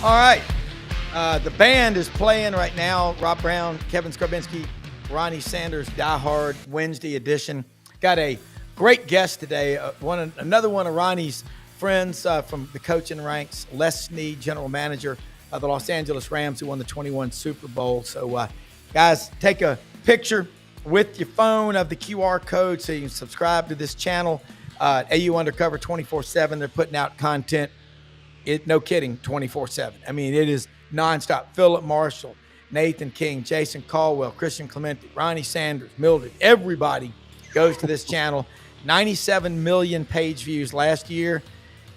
All right. The band is playing right now. Rob Browne, Kevin Scarbinski, Ronnie Sanders, Die Hard Wednesday edition. Got a great guest today. Another one of Ronnie's friends from the coaching ranks, Les Snead, general manager of the Los Angeles Rams, who won the 21 Super Bowl. So, guys, take a picture with your phone of the QR code so you can subscribe to this channel. AU Undercover 24/7. They're putting out content. No kidding, 24/7. I mean, it is nonstop. Philip Marshall, Nathan King, Jason Caldwell, Christian Clemente, Ronnie Sanders, Mildred, everybody goes to this channel. 97 million page views last year.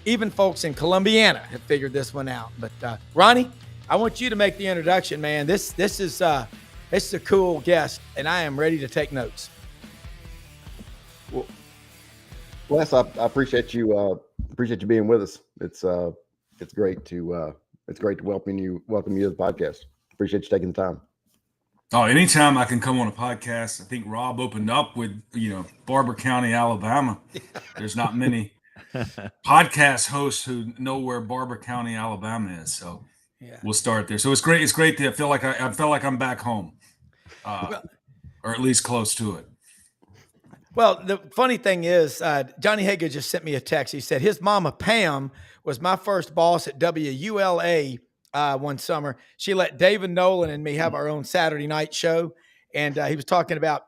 Even folks in Columbiana have figured this one out. But Ronnie, I want you to make the introduction, man. This is a cool guest, and I am ready to take notes. Well, Les, I appreciate you being with us. It's great to welcome you to the podcast. Appreciate you taking the time. Oh, anytime I can come on a podcast. I think Rob opened up with, Barber County, Alabama. There's not many podcast hosts who know where Barber County, Alabama is. So yeah, we'll start there. So it's great. It's great to feel like I feel like I'm back home, or at least close to it. Well, the funny thing is, Johnny Hager just sent me a text. He said his mama, Pam, was my first boss at WULA one summer. She let David Nolan and me have our own Saturday night show. And he was talking about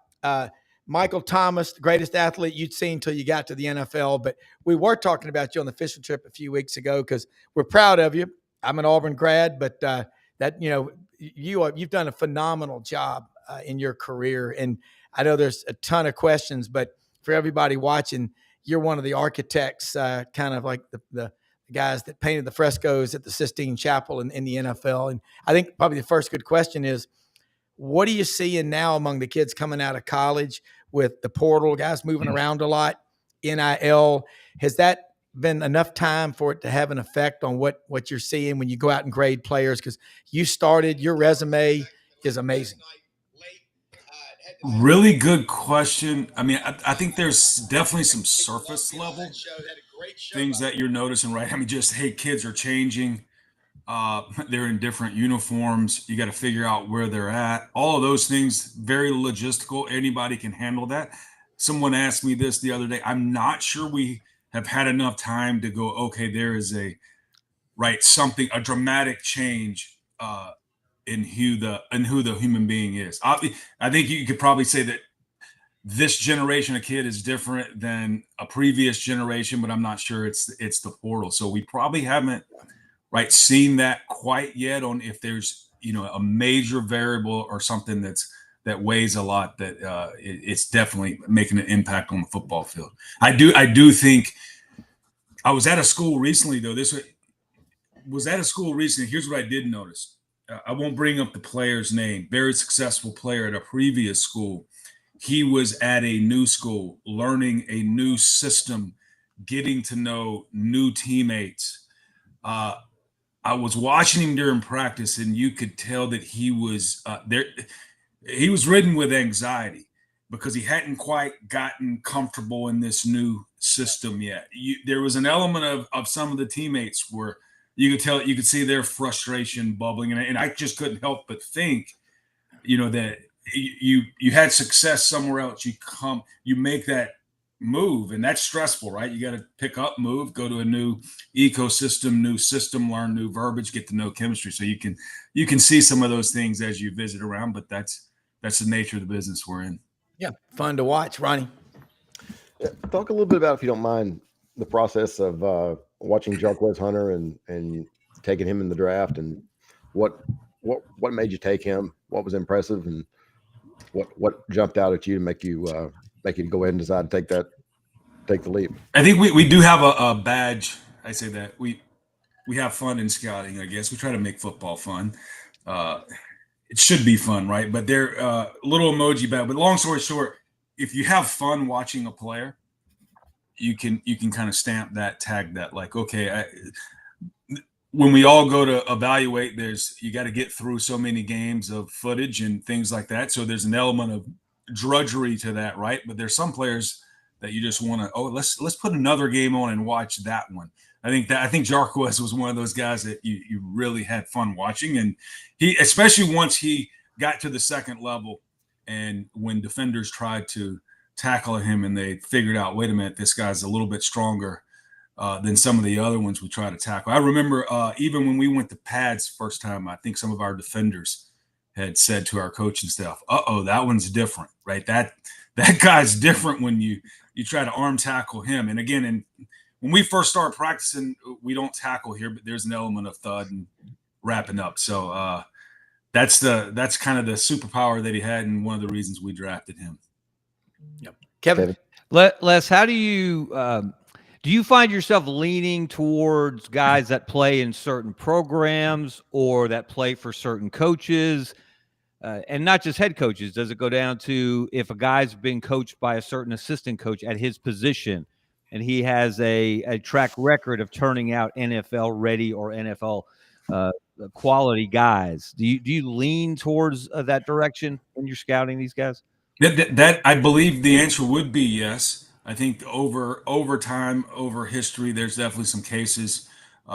Michael Thomas, the greatest athlete you'd seen until you got to the NFL. But we were talking about you on the fishing trip a few weeks ago because we're proud of you. I'm an Auburn grad, but you've done a phenomenal job in your career. And I know there's a ton of questions, but for everybody watching, you're one of the architects, kind of like the guys that painted the frescoes at the Sistine Chapel in the NFL. And I think probably the first good question is, what are you seeing now among the kids coming out of college with the portal, guys moving around a lot, NIL? Has that been enough time for it to have an effect on what you're seeing when you go out and grade players? Because you started, your resume is amazing. Really good question. I mean, I think there's definitely some surface level things that you're noticing, right? I mean, just, hey, kids are changing. They're in different uniforms. You got to figure out where they're at. All of those things, very logistical. Anybody can handle that. Someone asked me this the other day. I'm not sure we have had enough time to go, okay, there is a dramatic change in who the human being is. I think you could probably say that this generation of kid is different than a previous generation, but I'm not sure it's the portal. So we probably haven't seen that quite yet on if there's a major variable or something that weighs a lot, that it's definitely making an impact on the football field. I do think I was at a school recently though. Here's what I did notice. I won't bring up the player's name. Very successful player at a previous school. He was at a new school, learning a new system, getting to know new teammates. I was watching him during practice, and you could tell that he was there. He was ridden with anxiety because he hadn't quite gotten comfortable in this new system yet. There was an element of some of the teammates where you could see their frustration bubbling, and I just couldn't help but think, that you had success somewhere else. You make that move, and that's stressful, right? You got to pick up, move, go to a new ecosystem, new system, learn new verbiage, get to know chemistry. So you can see some of those things as you visit around, but that's the nature of the business we're in. Yeah, fun to watch, Ronnie. Yeah, talk a little bit about, if you don't mind, the process of watching Jarquez Hunter and taking him in the draft, and what made you take him? What was impressive, and what jumped out at you to make you go ahead and decide to take the leap? I think we do have a badge. I say that we have fun in scouting. I guess we try to make football fun. It should be fun, right? But they're little emoji bad. But long story short, if you have fun watching a player, you can kind of stamp that, tag that, like, okay, when we all go to evaluate, you got to get through so many games of footage and things like that. So there's an element of drudgery to that, right? But there's some players that you just want to, let's put another game on and watch that one. I think Jarquez was one of those guys that you really had fun watching, and he, especially once he got to the second level, and when defenders tried to tackle him and they figured out, wait a minute, this guy's a little bit stronger than some of the other ones we try to tackle. I remember even when we went to pads first time, I think some of our defenders had said to our coaching staff, "Uh-oh, that one's different, right? That guy's different when you try to arm tackle him." And again, when we first started practicing, we don't tackle here, but there's an element of thud and wrapping up. So that's kind of the superpower that he had, and one of the reasons we drafted him. Yep. Kevin. Les, how do you find yourself leaning towards guys that play in certain programs or that play for certain coaches, and not just head coaches? Does it go down to if a guy's been coached by a certain assistant coach at his position and he has a track record of turning out NFL ready or NFL quality guys? Do you lean towards that direction when you're scouting these guys? That I believe the answer would be yes. I think over time, over history, there's definitely some cases,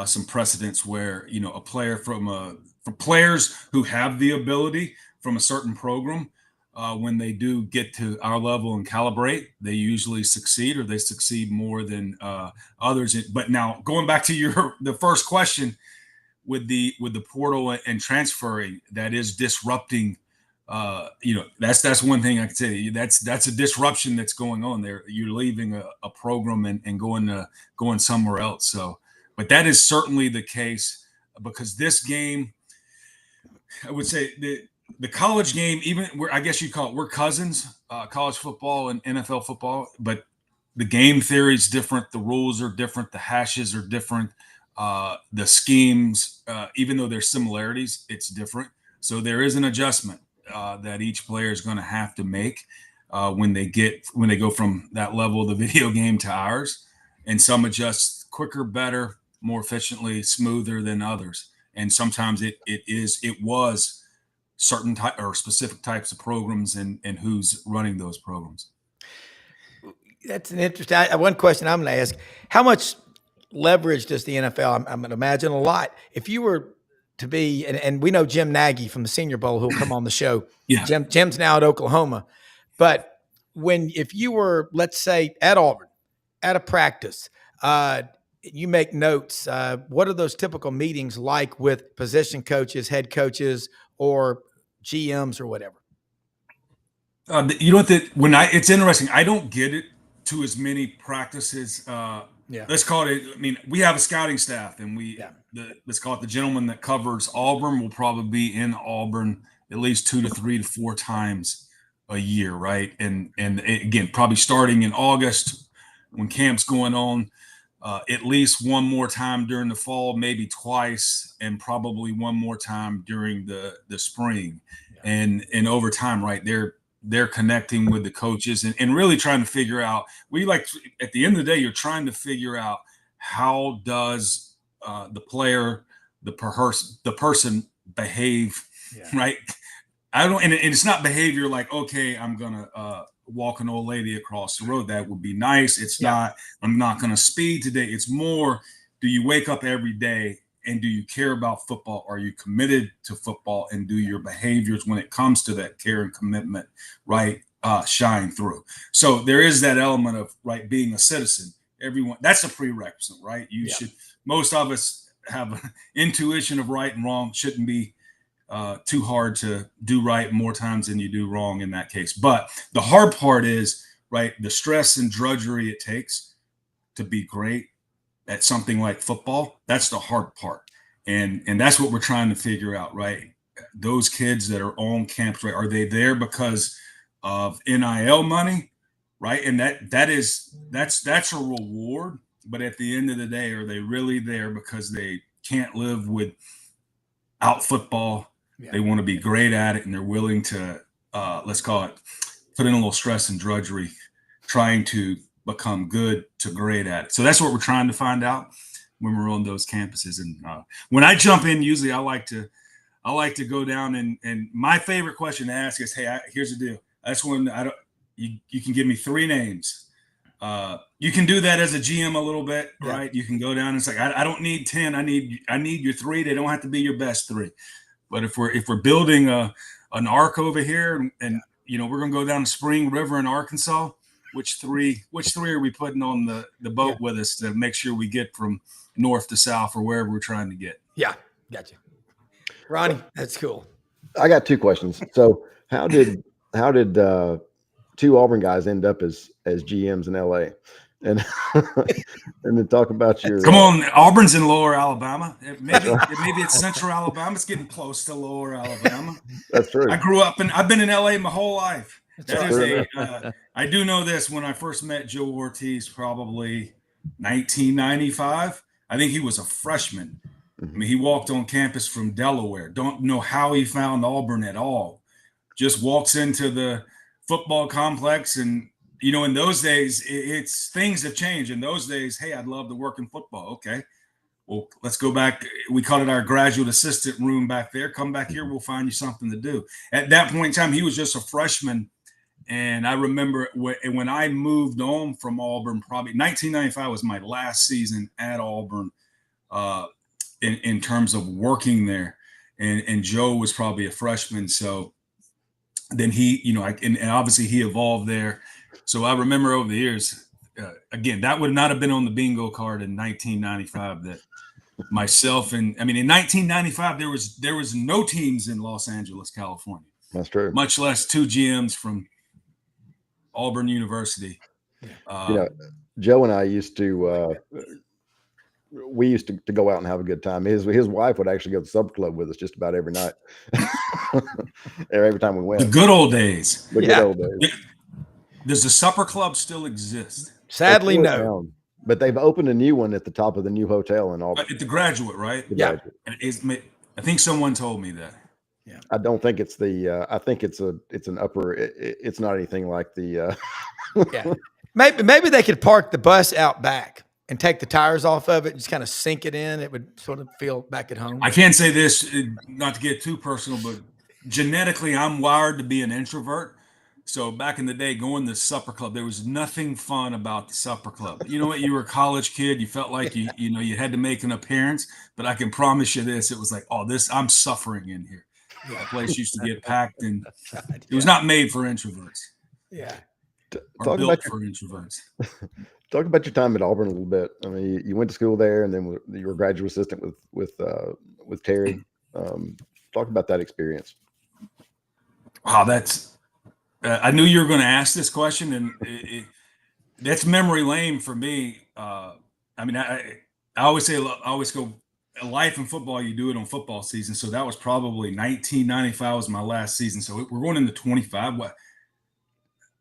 some precedents where a player for players who have the ability from a certain program, when they do get to our level and calibrate, they usually succeed, or they succeed more than others. But now going back to the first question with the portal and transferring, that is disrupting. That's one thing I can say. That's a disruption that's going on there. You're leaving a program and going somewhere else. So, but that is certainly the case, because this game, I would say the college game, even I guess you call it, we're cousins, college football and NFL football, but the game theory is different. The rules are different. The hashes are different. The schemes, even though there's similarities, it's different. So there is an adjustment that each player is going to have to make when they go from that level of the video game to ours, and some adjust quicker, better, more efficiently, smoother than others. And sometimes it was certain type or specific types of programs and who's running those programs. That's an interesting. One question I'm going to ask: how much leverage does the NFL? I'm going to imagine a lot. If you were to be, and we know Jim Nagy from the Senior Bowl, who'll come on the show. Yeah. Jim's now at Oklahoma. But if you were, let's say, at Auburn, at a practice, you make notes, what are those typical meetings like with position coaches, head coaches, or GMs or whatever? It's interesting. I don't get it to as many practices. Let's call it. I mean, we have a scouting staff, and let's call it the gentleman that covers Auburn will probably be in Auburn at least 2 to 3 to 4 times a year, right? And again, probably starting in August when camp's going on, at least one more time during the fall, maybe twice, and probably one more time during the spring, and over time, right? They're connecting with the coaches and really trying to figure out. At the end of the day, you're trying to figure out how does the player, the person behave, right? And it's not behavior like, okay, I'm gonna walk an old lady across the road. That would be nice. It's not. I'm not gonna speed today. It's more, do you wake up every day and do you care about football? Are you committed to football? And do your behaviors when it comes to that care and commitment, right, shine through? So there is that element of, right, being a citizen. Everyone, that's a prerequisite, right? You should. Most of us have an intuition of right and wrong. Shouldn't be too hard to do right more times than you do wrong in that case. But the hard part is, right, the stress and drudgery it takes to be great at something like football. That's the hard part. And that's what we're trying to figure out, right? Those kids that are on campus, right, are they there because of NIL money, right? And that's a reward. But at the end of the day, are they really there because they can't live without football? They want to be great at it, and they're willing to, let's call it, put in a little stress and drudgery, trying to become good to great at it. So that's what we're trying to find out when we're on those campuses. And when I jump in, usually I like to go down and my favorite question to ask is, hey, here's the deal. That's when you can give me 3 names You can do that as a GM a little bit, Yeah. right? You can go down and say, I don't need 10. I need your 3. They don't have to be your best 3. But if we're building an arc over here, and we're going to go down to Spring River in Arkansas, which three are we putting on the boat with us to make sure we get from north to south or wherever we're trying to get? Yeah, gotcha. Ronnie, that's cool. I got 2 questions. So how did 2 Auburn guys end up as GMs in LA? And and then talk about your come on. Auburn's in Lower Alabama. Maybe it's Central Alabama. It's getting close to Lower Alabama. That's true. I've been in LA my whole life. That's I do know this. When I first met Joe Ortiz, probably 1995, I think he was a freshman. I mean, he walked on campus from Delaware. Don't know how he found Auburn at all. Just walks into the football complex, and in those days, it's things have changed. In those days, hey, I'd love to work in football. Okay, well, let's go back. We called it our graduate assistant room back there. Come back here, we'll find you something to do. At that point in time, he was just a freshman. And I remember when I moved on from Auburn, probably 1995 was my last season at Auburn in terms of working there. And Joe was probably a freshman. So then he, and obviously he evolved there. So I remember over the years, again, that would not have been on the bingo card in 1995 that myself in 1995, there was no teams in Los Angeles, California. That's true. Much less 2 GMs from Auburn University. Joe and I used to we used to go out and have a good time. His wife would actually go to the supper club with us just about every night. Every time we went. The good old days. The good old days. Does the supper club still exist? Sadly, no. But they've opened a new one at the top of the new hotel in Auburn. At the Graduate, right? Yeah. I think someone told me that. Yeah. I don't think it's the. I think it's an upper. It's not anything like the. Yeah. Maybe they could park the bus out back and take the tires off of it and just kind of sink it in. It would sort of feel back at home. I can't say this, not to get too personal, but genetically, I'm wired to be an introvert. So back in the day, going to the supper club, there was nothing fun about the supper club. You know what? You were a college kid. You felt like you had to make an appearance. But I can promise you this: it was like, I'm suffering in here. That place used to get packed, and it was not made for introverts. Yeah, or built for introverts. Talk about your time at Auburn a little bit. I mean, you went to school there, and then you were a graduate assistant with Terry. Talk about that experience. Wow, that's. I knew you were going to ask this question, and that's memory lane for me. I always say, I always go, life in football, you do it on football season. So that was probably 1995 was my last season. So we're going into 25. What?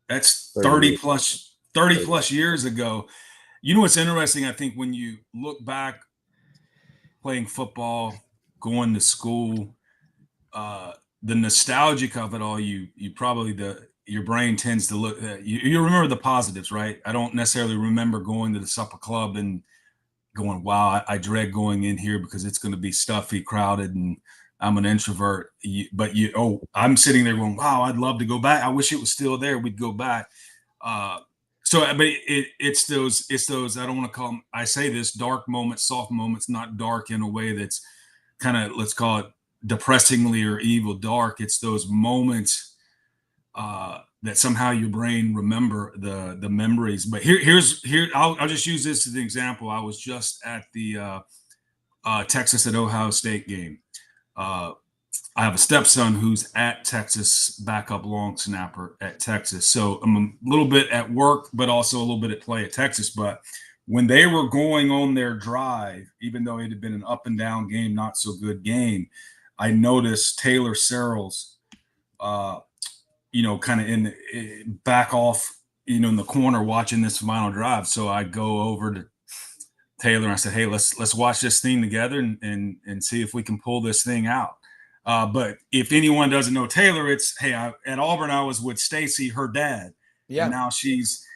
That's 30 plus years ago. You know what's interesting? I think when you look back, playing football, going to school, the nostalgic of it all, you probably your brain tends to look at you remember the positives, right? I don't necessarily remember going to the supper club and going, wow, I dread going in here because it's going to be stuffy, crowded, and I'm an introvert. But I'm sitting there going, wow, I'd love to go back. I wish it was still there. We'd go back. But it's those, I don't want to call them, I say this, dark moments, soft moments, not dark in a way that's kind of, let's call it depressingly or evil dark. It's those moments that somehow your brain remember the memories. But I'll just use this as an example. I was just at the Texas at Ohio State game. I have a stepson who's at Texas, backup long snapper at Texas. So I'm a little bit at work, but also a little bit at play at Texas. But when they were going on their drive, even though it had been an up and down game, not so good game, I noticed Taylor Searles, kind of in the back off, in the corner watching this final drive. So I go over to Taylor and I said, hey, let's watch this thing together and see if we can pull this thing out. But if anyone doesn't know Taylor, it's, hey, at Auburn, I was with Stacy, her dad. Yeah. And now she's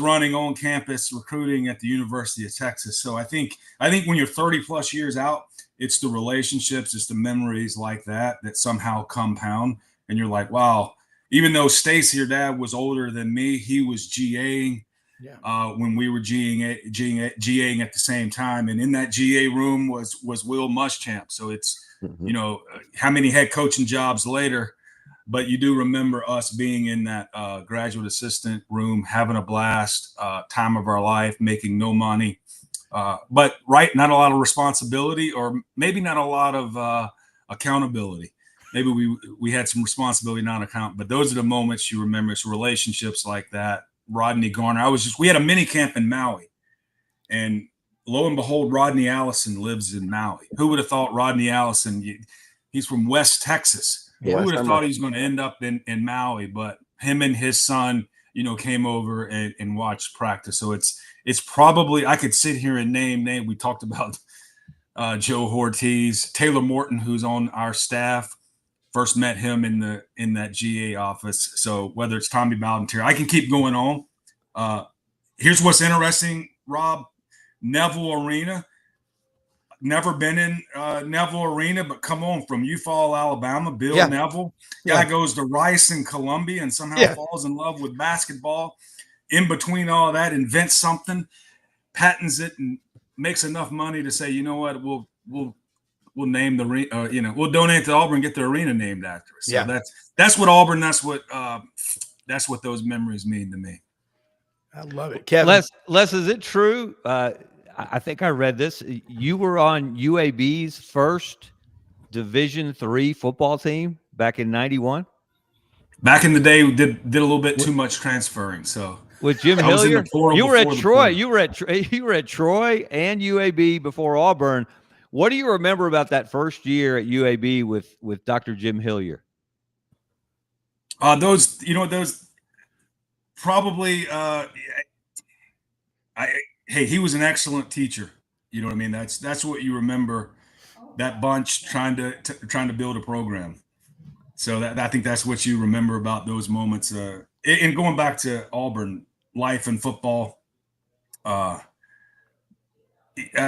running on campus recruiting at the University of Texas. So I think when you're 30 plus years out, it's the relationships, it's the memories like that somehow compound. And you're like, wow, even though Stacy, your dad, was older than me, he was GAing when we were GAing at the same time. And in that GA room was Will Muschamp. So it's, you know, how many head coaching jobs later, but you do remember us being in that graduate assistant room, having a blast, time of our life, making no money. But not a lot of responsibility, or maybe not a lot of accountability. Maybe we had some responsibility, not account, but those are the moments you remember. It's relationships like that. Rodney Garner. We had a mini camp in Maui, and lo and behold, Rodney Allison lives in Maui. Who would have thought Rodney Allison? He's from West Texas. Who would have thought he was going to end up in Maui? But him and his son, you know, came over and watched practice. So it's probably, I could sit here and name. We talked about Joe Ortiz, Taylor Morton, who's on our staff. First met him in that GA office. So whether it's Tommy Bowden, I can keep going on. Here's what's interesting, Rob. Neville Arena. Never been in Neville Arena, but come on, from Eufaula, Alabama, Bill Neville. Guy goes to Rice in Columbia and somehow falls in love with basketball. In between all that, invents something, patents it, and makes enough money to say, you know what, we'll name the we'll donate to Auburn, get the arena named after us. So that's what Auburn. That's what those memories mean to me. I love it, Kevin. Les, is it true? I think I read this. You were on UAB's first Division III football team back in '91. Back in the day, we did a little bit too much transferring. So with Jim Hillier, you were at Troy. You were at Troy and UAB before Auburn. What do you remember about that first year at UAB with Dr. Jim Hillier? Those probably. Hey, he was an excellent teacher. You know what I mean? That's what you remember. That bunch trying to build a program. So I think that's what you remember about those moments. And going back to Auburn life and football, I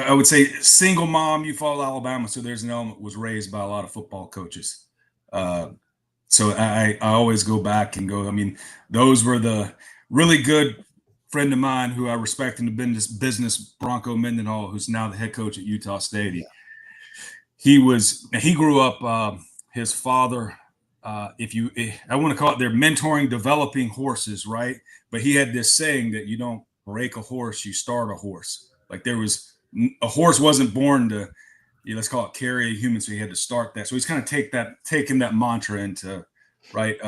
would say single mom, Eufaula, Alabama. So there's an element was raised by a lot of football coaches. So I always go back and go. I mean, those were the really good. Friend of mine who I respect in the business, Bronco Mendenhall, who's now the head coach at Utah State. He grew up, his father, I want to call it, they're mentoring, developing horses, right? But he had this saying that you don't break a horse, you start a horse. Like a horse wasn't born to, let's call it carry a human. So he had to start that. So he's kind of taking that mantra into, right,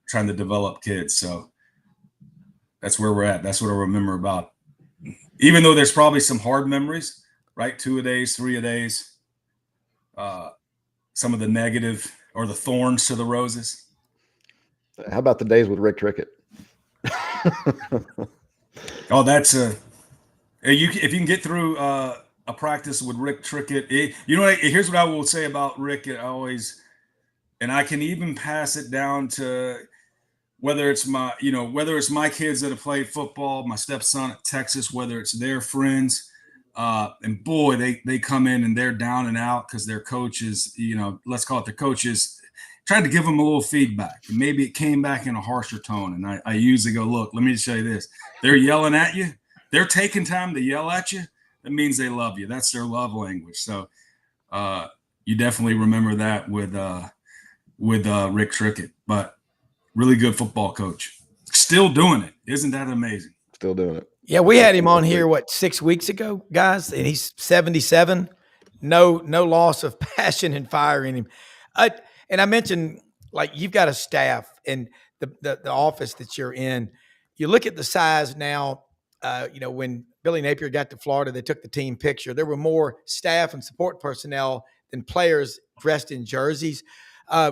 trying to develop kids. So that's where we're at. That's what I remember about. Even though there's probably some hard memories, right? 2-a-days, 3-a-days, some of the negative or the thorns to the roses. How about the days with Rick Trickett? Oh, that's if you can get through a practice with Rick Trickett. Here's what I will say about Rick. And I can even pass it down to whether it's my kids that have played football, my stepson at Texas, whether it's their friends, and boy, they come in and they're down and out because their coaches, let's call it the coaches, tried to give them a little feedback. And maybe it came back in a harsher tone. And I usually go, look, let me just show you this. They're yelling at you. They're taking time to yell at you. That means they love you. That's their love language. So you definitely remember that with Rick Trickett. But really good football coach. Still doing it. Isn't that amazing? Still doing it. Yeah, we had him on here, 6 weeks ago, guys, and he's 77. No loss of passion and fire in him. And I mentioned, like, you've got a staff and the office that you're in. You look at the size now, when Billy Napier got to Florida, they took the team picture. There were more staff and support personnel than players dressed in jerseys.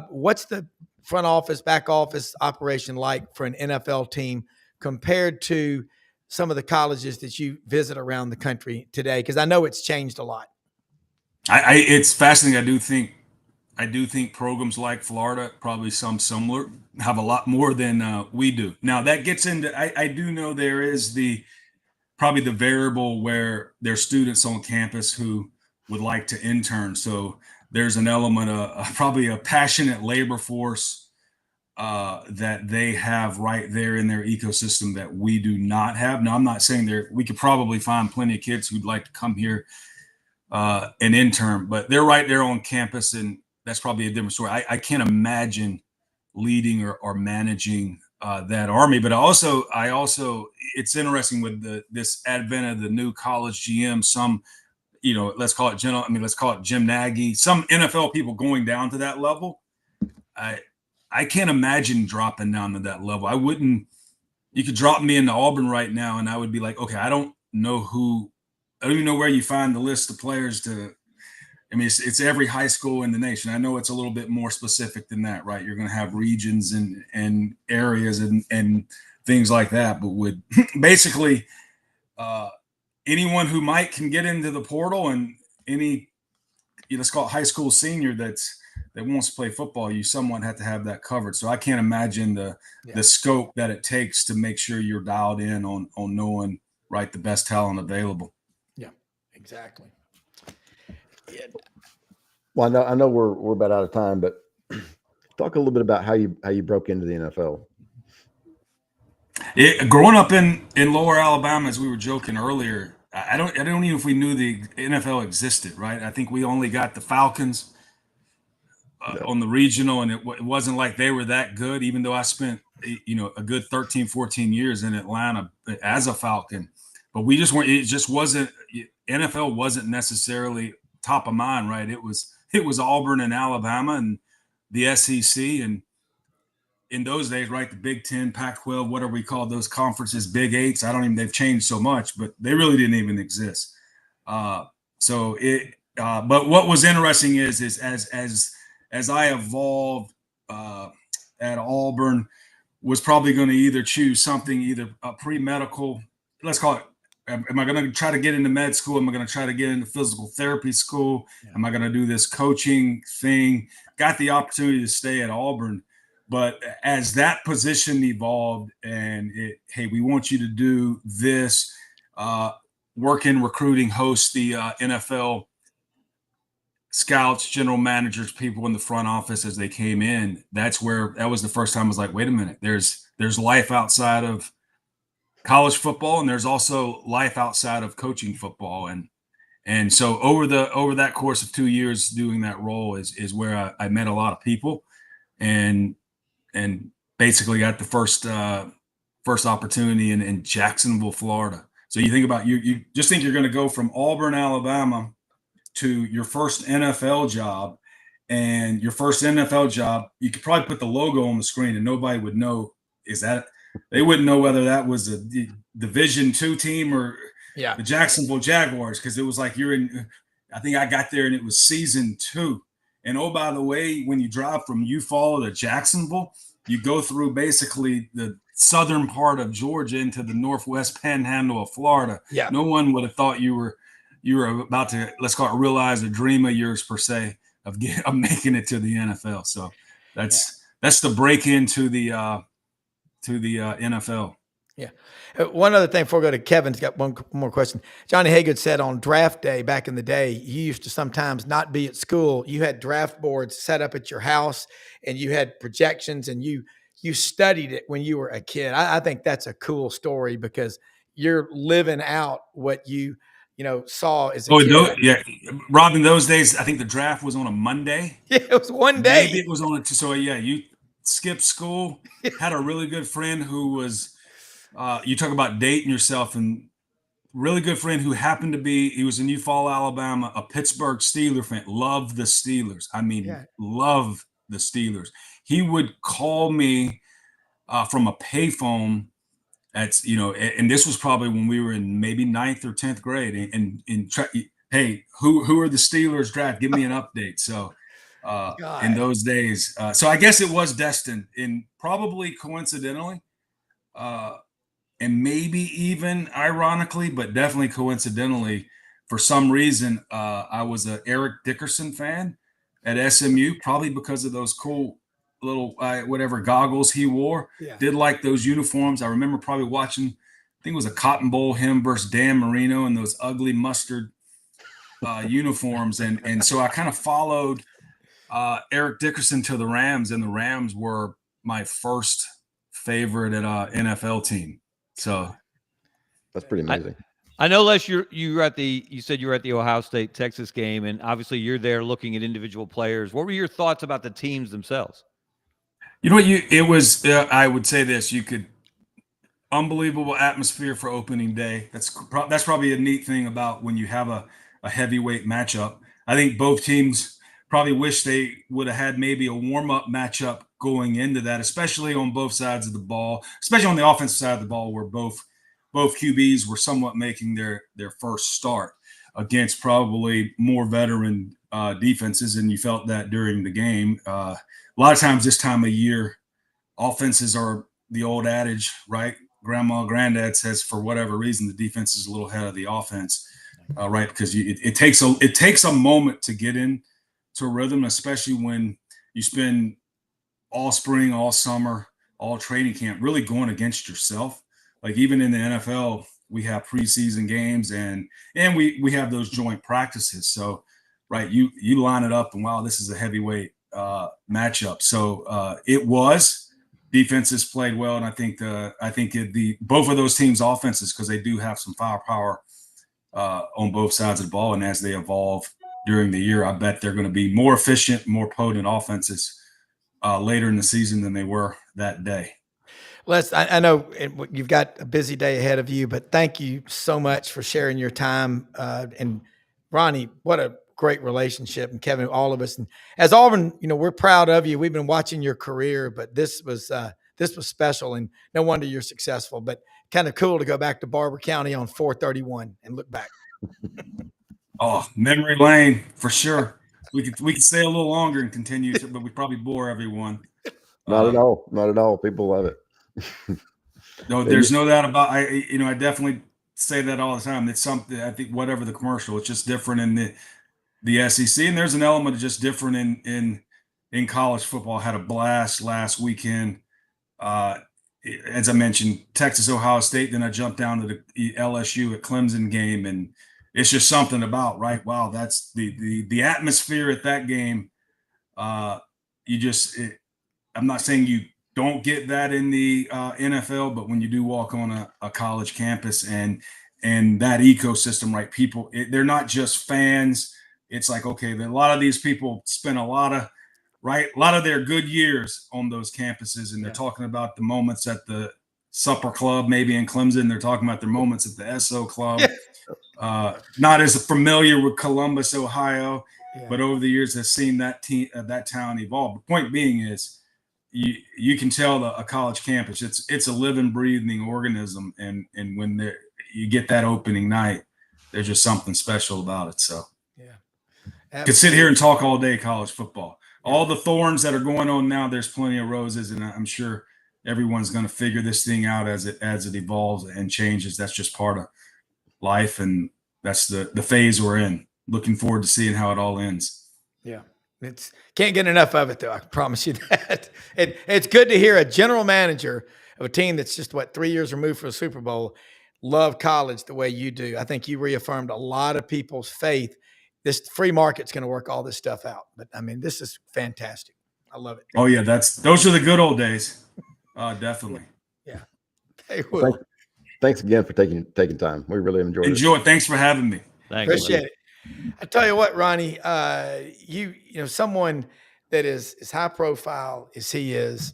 What's the front office, back office operation like for an NFL team compared to some of the colleges that you visit around the country today? Because I know it's changed a lot. It's fascinating. I do think programs like Florida, probably some similar, have a lot more than we do. Now that gets into, I do know there is probably the variable where there's students on campus who would like to intern. So there's an element of probably a passionate labor force that they have right there in their ecosystem that we do not have. Now, I'm not saying we could probably find plenty of kids who'd like to come here and intern, but they're right there on campus, and that's probably a different story. I can't imagine leading or managing that Army, but I also, it's interesting with this advent of the new college GM. Some, let's call it Jim Nagy. Some NFL people going down to that level. I can't imagine dropping down to that level. I wouldn't. You could drop me into Auburn right now, and I would be like, okay, I don't even know where you find the list of players to. I mean, it's every high school in the nation. I know it's a little bit more specific than that, right? You're going to have regions and areas and things like that. But with basically anyone who can get into the portal, and any, let's call it high school senior that wants to play football, you somewhat have to have that covered. So I can't imagine the scope that it takes to make sure you're dialed in on knowing, right, the best talent available. Yeah, exactly. Yeah. Well, I know we're about out of time, but talk a little bit about how you broke into the NFL. Growing up in Lower Alabama, as we were joking earlier, I don't even know if we knew the NFL existed, right? I think we only got the Falcons on the regional, and it wasn't like they were that good, even though I spent a good 13, 14 years in Atlanta as a Falcon. But we just weren't. It just wasn't. NFL wasn't necessarily top of mind, right? It was Auburn and Alabama and the SEC, and in those days, right, the Big Ten, Pac-12, whatever we called those conferences, Big Eights. They've changed so much, but they really didn't even exist. But what was interesting is as I evolved at Auburn, was probably going to either choose something, either a pre-medical, let's call it. Am I going to try to get into med school? Am I going to try to get into physical therapy school? Yeah. Am I going to do this coaching thing? Got the opportunity to stay at Auburn. But as that position evolved and hey, we want you to do this, work in recruiting, host the NFL scouts, general managers, people in the front office as they came in. That was the first time I was like, wait a minute, there's life outside of college football, and there's also life outside of coaching football. And so over that course of 2 years doing that role is where I met a lot of people and basically got the first opportunity in Jacksonville, Florida. So you think about you just think you're going to go from Auburn, Alabama to your first NFL job, and your first NFL job, you could probably put the logo on the screen and nobody would know they wouldn't know whether that was a Division II team or the Jacksonville Jaguars, because it was like I think I got there and it was season 2. And oh, by the way, when you drive from Eufaula to Jacksonville, you go through basically the southern part of Georgia into the northwest panhandle of Florida. Yeah. No one would have thought you were about to, let's call it, realize a dream of yours per se of making it to the NFL. So that's the break into the NFL. Yeah. One other thing before we go to Kevin's got one more question. Johnny Haygood said on draft day back in the day, you used to sometimes not be at school. You had draft boards set up at your house and you had projections and you studied it when you were a kid. I think that's a cool story because you're living out what you saw as a kid. Rob, in those days, I think the draft was on a Monday. Yeah, it was one day. Maybe it was on you skipped school, had a really good friend who was, you talk about dating yourself, and really good friend who happened to be, he was in Eufaula, Alabama, a Pittsburgh Steelers fan, loved the Steelers. Loved the Steelers. He would call me from a payphone and this was probably when we were in maybe 9th or 10th grade and hey, who are the Steelers draft? Give me an update. So in those days. So I guess it was destined, and probably coincidentally, and maybe even ironically, but definitely coincidentally, for some reason, I was a Eric Dickerson fan at SMU, probably because of those cool little whatever goggles he wore. Yeah. Did like those uniforms. I remember probably watching, I think it was a Cotton Bowl, him versus Dan Marino, and those ugly mustard uniforms. And so I kind of followed Eric Dickerson to the Rams, and the Rams were my first favorite at NFL team. So That's pretty amazing. I know, Les, you said you were at the Ohio State Texas game, and obviously you're there looking at individual players. What were your thoughts about the teams themselves? You know what? It was. I would say this. You could unbelievable atmosphere for opening day. That's probably a neat thing about when you have a heavyweight matchup. I think both teams probably wish they would have had maybe a warm-up matchup going into that, especially on both sides of the ball, especially on the offensive side of the ball, where both QBs were somewhat making their first start against probably more veteran defenses, and you felt that during the game. A lot of times this time of year, offenses are the old adage, right? Grandma, granddad says for whatever reason the defense is a little ahead of the offense, right? Because it takes a moment to get in to a rhythm, especially when you spend all spring, all summer, all training camp really going against yourself. Like even in the NFL, we have preseason games and we have those joint practices. So, right, you line it up and wow, this is a heavyweight matchup. So it was. Defenses played well, and I think both of those teams' offenses, because they do have some firepower on both sides of the ball, and as they evolve during the year, I bet they're going to be more efficient, more potent offenses later in the season than they were that day. Les, I know you've got a busy day ahead of you, but thank you so much for sharing your time. And Ronnie, what a great relationship, and Kevin, all of us. And as Auburn, we're proud of you. We've been watching your career, but this was special, and no wonder you're successful. But kind of cool to go back to Barber County on 431 and look back. Oh, memory lane for sure. We could stay a little longer and continue, but we probably bore everyone. Not at all. Not at all. People love it. No, there's no doubt about. I definitely say that all the time. It's something. I think whatever the commercial, it's just different in the SEC, and there's an element of just different in college football. I had a blast last weekend. As I mentioned, Texas, Ohio State. Then I jumped down to the LSU at Clemson game, and it's just something about right. Wow, that's the atmosphere at that game. I'm not saying you don't get that in the NFL, but when you do walk on a college campus and that ecosystem, right? People, they're not just fans. It's like, okay, a lot of these people spend a lot of their good years on those campuses, and they're talking about the moments at the supper club, maybe in Clemson. They're talking about their moments at the SO club. Not as familiar with Columbus, Ohio, but over the years have seen that town evolve. The point being is you can tell a college campus, it's a living, breathing organism, and when you get that opening night, there's just something special about it. So I could sit here and talk all day college football. All the thorns that are going on now, there's plenty of roses, and I'm sure everyone's going to figure this thing out as it evolves and changes. That's just part of life, and that's the phase we're in. Looking forward to seeing how it all ends. Yeah. It's can't get enough of it, though. I can promise you that. It's good to hear a general manager of a team that's just 3 years removed from a Super Bowl love college the way you do. I think you reaffirmed a lot of people's faith. This free market's going to work all this stuff out. But I mean, this is fantastic. I love it. Oh yeah, those are the good old days. Definitely. Yeah. They will. Thanks again for taking time. We really enjoyed it. Thanks for having me. Thanks. Appreciate it. I tell you what, Ronnie, you know, someone that is as high profile as he is,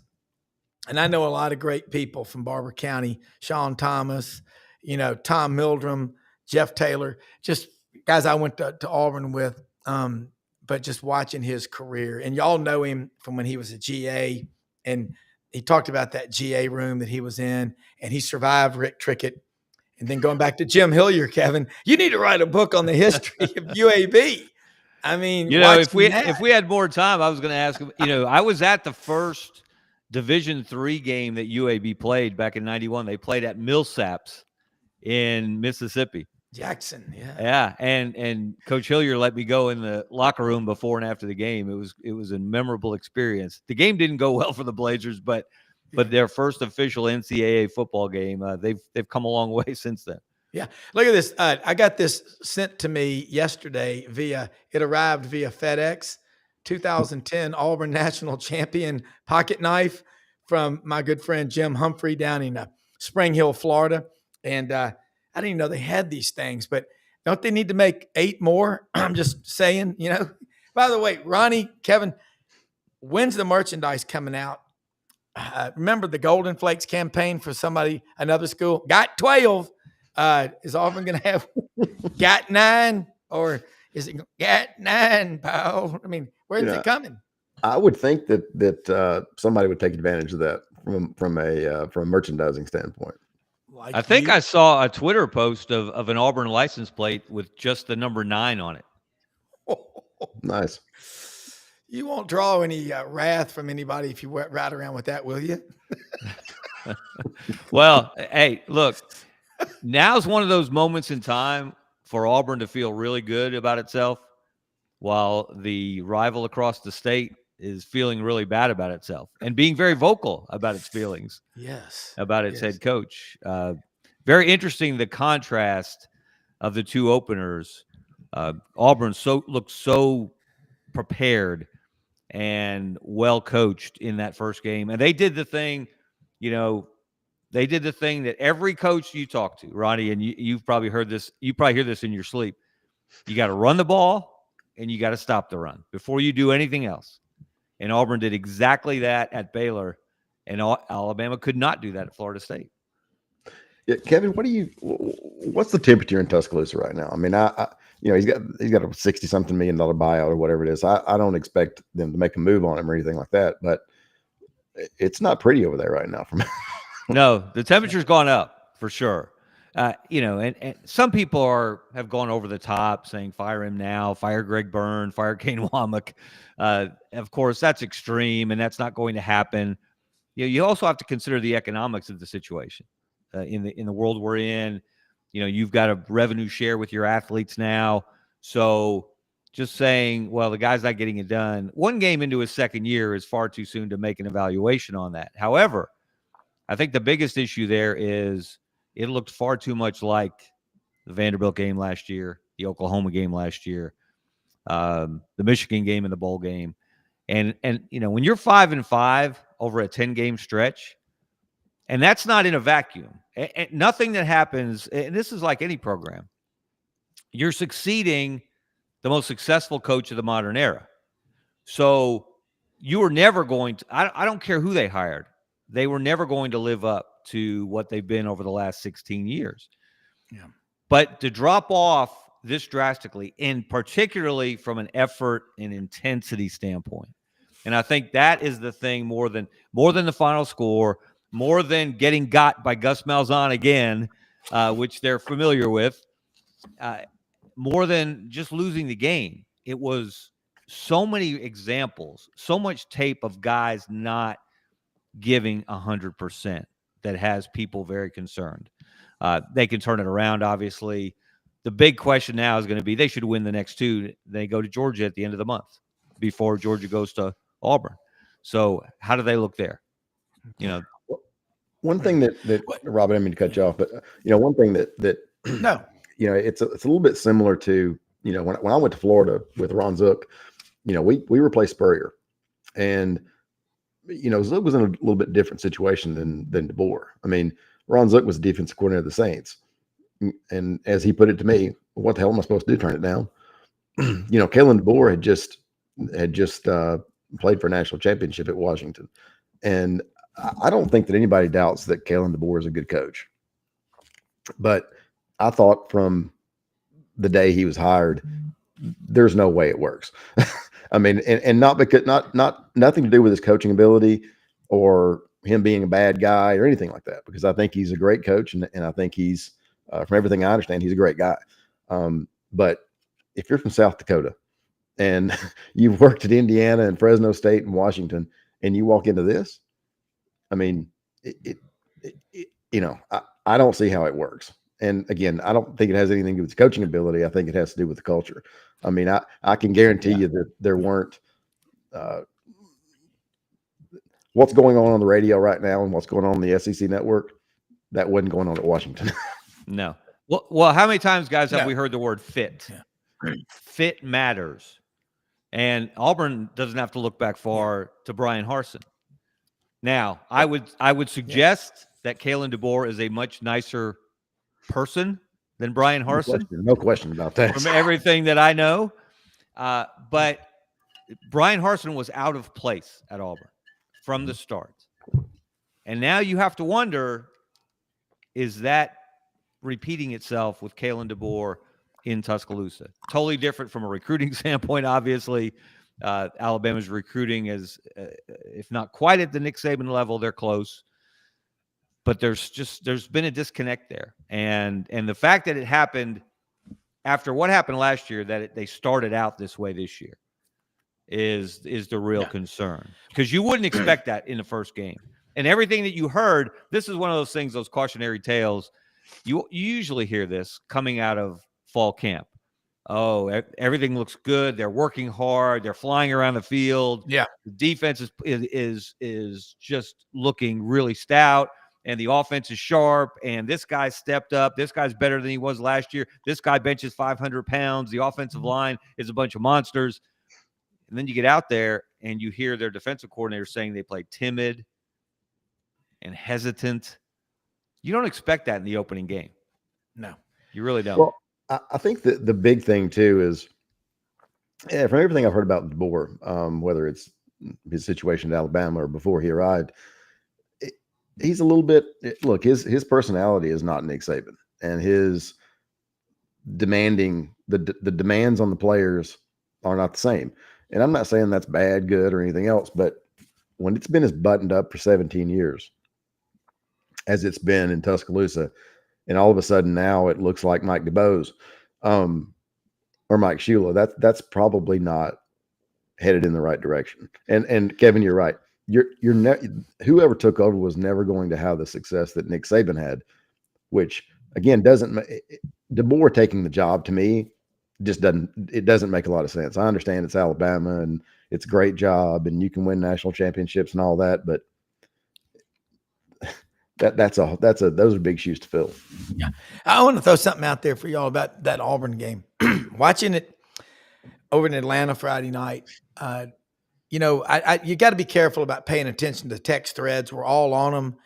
and I know a lot of great people from Barber County, Sean Thomas, Tom Mildrum, Jeff Taylor, just guys I went to Auburn with, but just watching his career, and y'all know him from when he was a GA, and he talked about that GA room that he was in, and he survived Rick Trickett. And then going back to Jim Hillier, Kevin, you need to write a book on the history of UAB. I mean, if we had more time, I was going to ask him. I was at the first Division III game that UAB played back in '91. They played at Millsaps in Mississippi. Jackson, yeah, and Coach Hillier let me go in the locker room before and after the game. It was a memorable experience. The game didn't go well for the Blazers, but their first official NCAA football game, they've come a long way since then. Yeah, look at this. I got this sent to me yesterday it arrived via FedEx. 2010 Auburn National Champion pocket knife from my good friend Jim Humphrey down in Spring Hill, Florida. And I didn't even know they had these things, but don't they need to make 8 more? I'm just saying, By the way, Ronnie, Kevin, when's the merchandise coming out? Remember the Golden Flakes campaign for another school? Got 12. Is Auburn going to have got 9? Or is it got 9, pal? I mean, where's it coming? I would think that somebody would take advantage of that from a merchandising standpoint. I think I saw a Twitter post of an Auburn license plate with just the number 9 on it. Nice. You won't draw any wrath from anybody if you ride around with that, will you? Well, hey, look, now's one of those moments in time for Auburn to feel really good about itself, while the rival across the state is feeling really bad about itself and being very vocal about its feelings. Yes. About its head coach. Very interesting, the contrast of the two openers. Auburn looked so prepared and well coached in that first game. And they did the thing, that every coach you talk to, Ronnie, and you've probably heard this, you probably hear this in your sleep. You got to run the ball and you got to stop the run before you do anything else. And Auburn did exactly that at Baylor, and Alabama could not do that at Florida State. Yeah, Kevin, what's the temperature in Tuscaloosa right now? I mean, he's got a $60-something million buyout or whatever it is. I don't expect them to make a move on him or anything like that, but it's not pretty over there right now. No, the temperature's gone up for sure. And some people have gone over the top saying fire him now, fire Greg Byrne, fire Kane Womack. Of course, that's extreme, and that's not going to happen. You also have to consider the economics of the situation. In the world we're in, you've got a revenue share with your athletes now. So just saying, well, the guy's not getting it done. One game into his second year is far too soon to make an evaluation on that. However, I think the biggest issue there is it looked far too much like the Vanderbilt game last year, the Oklahoma game last year, the Michigan game and the bowl game. And when you're 5-5 over a 10-game stretch, and that's not in a vacuum. And nothing that happens, and this is like any program, you're succeeding the most successful coach of the modern era. So you were never going to, I don't care who they hired, they were never going to live up to what they've been over the last 16 years. Yeah. But to drop off this drastically, and particularly from an effort and intensity standpoint, and I think that is the thing more than the final score, more than getting got by Gus Malzahn again, which they're familiar with, more than just losing the game. It was so many examples, so much tape of guys not giving 100% that has people very concerned. They can turn it around, obviously. The big question now is going to be they should win the next 2. They go to Georgia at the end of the month before Georgia goes to Auburn. So how do they look there? One thing that Rob, I didn't mean to cut you off, but one thing that no, it's a little bit similar to when I went to Florida with Ron Zook, we replaced Spurrier, and Zook was in a little bit different situation than DeBoer. I mean, Ron Zook was the defensive coordinator of the Saints, and as he put it to me, what the hell am I supposed to do? Turn it down? Kalen DeBoer had just played for a national championship at Washington, and I don't think that anybody doubts that Kalen DeBoer is a good coach. But I thought from the day he was hired, there's no way it works. I mean, and not because nothing to do with his coaching ability or him being a bad guy or anything like that, because I think he's a great coach, and I think he's from everything I understand, he's a great guy. But if you're from South Dakota and you've worked at Indiana and Fresno State and Washington, and you walk into this, I mean, I don't see how it works. And again, I don't think it has anything to do with coaching ability. I think it has to do with the culture. I mean, I can guarantee you that there weren't what's going on the radio right now and what's going on the SEC network, that wasn't going on at Washington. No. Well, how many times, guys, have we heard the word fit? Yeah. Fit matters. And Auburn doesn't have to look back far to Brian Harsin. Now, I would suggest that Kalen DeBoer is a much nicer person than Brian Harsin. No question about that. From everything that I know. But Brian Harsin was out of place at Auburn from the start. And now you have to wonder, is that repeating itself with Kalen DeBoer in Tuscaloosa? Totally different from a recruiting standpoint, obviously. Alabama's recruiting is, if not quite at the Nick Saban level, they're close. But there's been a disconnect there. And the fact that it happened after what happened last year, that they started out this way this year, is the real concern. Because you wouldn't expect that in the first game. And everything that you heard, this is one of those things, those cautionary tales. You usually hear this coming out of fall camp. Oh, everything looks good. They're working hard. They're flying around the field. Yeah. The defense is just looking really stout, and the offense is sharp, and this guy stepped up. This guy's better than he was last year. This guy benches 500 pounds. The offensive line is a bunch of monsters. And then you get out there, and you hear their defensive coordinator saying they play timid and hesitant. You don't expect that in the opening game. No. You really don't. Well, I think that the big thing too is, from everything I've heard about DeBoer, whether it's his situation at Alabama or before he arrived, he's a little bit. Look, his personality is not Nick Saban, and his demanding the demands on the players are not the same. And I'm not saying that's bad, good, or anything else, but when it's been as buttoned up for 17 years as it's been in Tuscaloosa, and all of a sudden now it looks like Mike DeBose or Mike Shula, that's probably not headed in the right direction. And Kevin, you're right. Whoever took over was never going to have the success that Nick Saban had, which again DeBoer taking the job to me just doesn't make a lot of sense. I understand it's Alabama and it's a great job and you can win national championships and all that, but those are big shoes to fill. Yeah. I want to throw something out there for y'all about that Auburn game. Watching it over in Atlanta Friday night, you got to be careful about paying attention to text threads. We're all on them.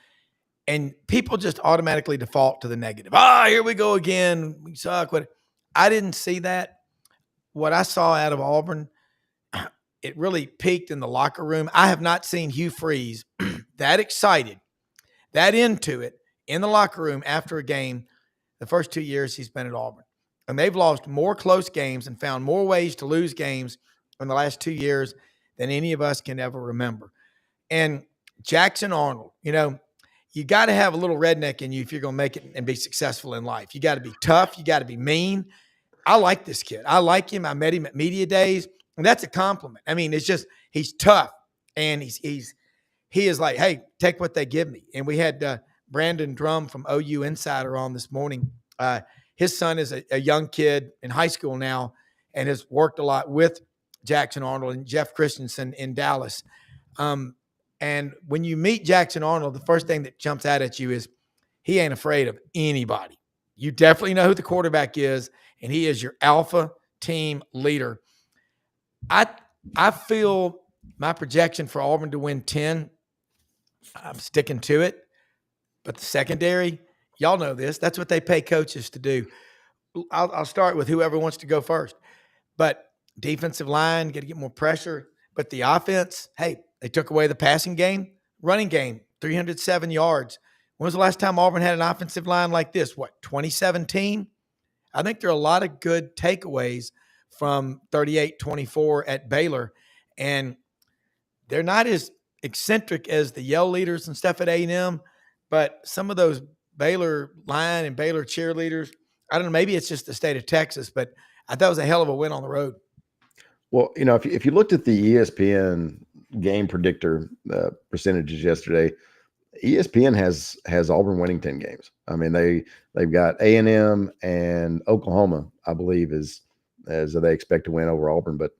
And people just automatically default to the negative. Here we go again. We suck. I didn't see that. What I saw out of Auburn, it really peaked in the locker room. I have not seen Hugh Freeze that excited, that into it in the locker room after a game the first 2 years he's been at Auburn. And they've lost more close games and found more ways to lose games in the last 2 years than any of us can ever remember. And Jackson Arnold, you got to have a little redneck in you if you're going to make it and be successful in life. You got to be tough. You got to be mean. I like this kid. I like him. I met him at media days, and that's a compliment. I mean, it's just he's tough, and he is like, hey, take what they give me. And we had Brandon Drum from OU Insider on this morning. His son is a young kid in high school now and has worked a lot with Jackson Arnold and Jeff Christensen in Dallas. And when you meet Jackson Arnold, the first thing that jumps out at you is he ain't afraid of anybody. You definitely know who the quarterback is, and he is your alpha team leader. I feel my projection for Auburn to win 10, I'm sticking to it. But the secondary, y'all know this. That's what they pay coaches to do. I'll start with whoever wants to go first. But defensive line, got to get more pressure. But the offense, hey, they took away the passing game, running game, 307 yards. When was the last time Auburn had an offensive line like this? 2017? I think there are a lot of good takeaways from 38-24 at Baylor. And they're not as eccentric as the yell leaders and stuff at A&M, but some of those Baylor line and Baylor cheerleaders, I don't know, maybe it's just the state of Texas, but I thought it was a hell of a win on the road. Well, if you looked at the ESPN game predictor percentages yesterday, ESPN has Auburn winning 10 games. I mean, they've got A&M and Oklahoma, I believe, as they expect to win over Auburn. But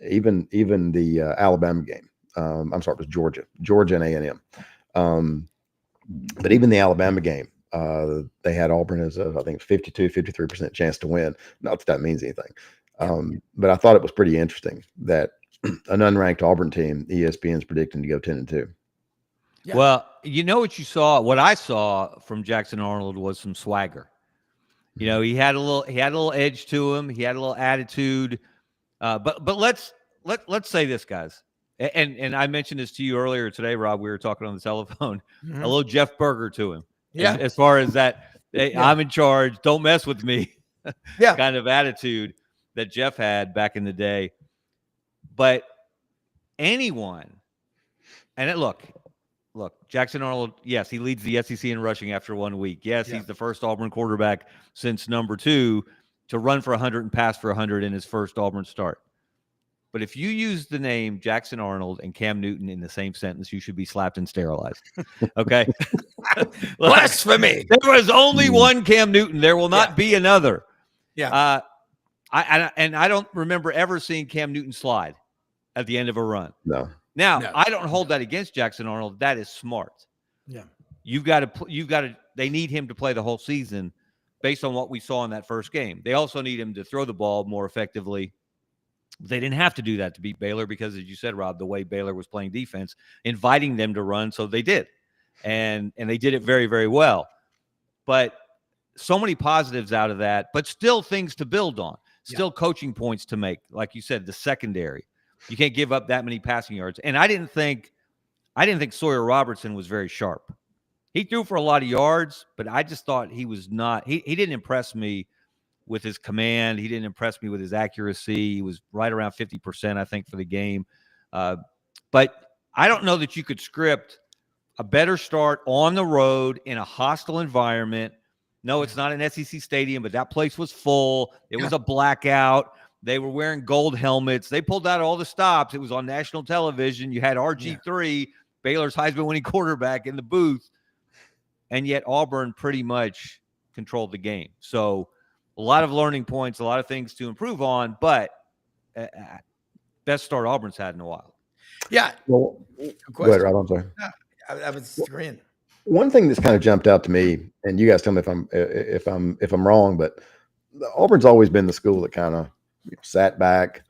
even the Alabama game, I'm sorry, it was Georgia and A&M. But even the Alabama game, they had Auburn as I think 53% chance to win. Not that means anything. But I thought it was pretty interesting that an unranked Auburn team, ESPN's predicting to go 10-2. Yeah. Well, you know what I saw from Jackson Arnold was some swagger. He had a little edge to him. He had a little attitude. But let's say this, guys. And I mentioned this to you earlier today, Rob. We were talking on the telephone. Mhm. A little Jeff Berger to him. Yeah. As far as that, hey, Yeah. I'm in charge. Don't mess with me. Yeah. Kind of attitude that Jeff had back in the day. But anyone, and look, Jackson Arnold, yes, he leads the SEC in rushing after 1 week. Yes, Yeah. he's the first Auburn quarterback since number 2 to run for 100 and pass for 100 in his first Auburn start. But if you use the name Jackson Arnold and Cam Newton in the same sentence, you should be slapped and sterilized. Okay? Blasphemy. There was only one Cam Newton. There will not be another. Yeah. I don't remember ever seeing Cam Newton slide at the end of a run. No. Now, No. I don't hold that against Jackson Arnold. That is smart. Yeah. You've got to, they need him to play the whole season based on what we saw in that first game. They also need him to throw the ball more effectively. They didn't have to do that to beat Baylor because, as you said, Rob, the way Baylor was playing defense, inviting them to run, so they did. And they did it very, very well. But so many positives out of that, but still things to build on. Still coaching points to make. Like you said, the secondary. You can't give up that many passing yards. And I didn't think Sawyer Robertson was very sharp. He threw for a lot of yards, but I just thought he was not. He didn't impress me with his command. He didn't impress me with his accuracy. He was right around 50%, I think, for the game. But I don't know that you could script a better start on the road in a hostile environment. No, it's not an SEC stadium, but that place was full. It was a blackout. They were wearing gold helmets. They pulled out all the stops. It was on national television. You had RG3, Baylor's Heisman winning quarterback, in the booth. And yet Auburn pretty much controlled the game. So a lot of learning points, a lot of things to improve on, but best start Auburn's had in a while. Yeah. Well, go ahead, Rob. I'm sorry. I was agreeing. One thing that's kind of jumped out to me, and you guys tell me if I'm wrong, but Auburn's always been the school that kind of sat back,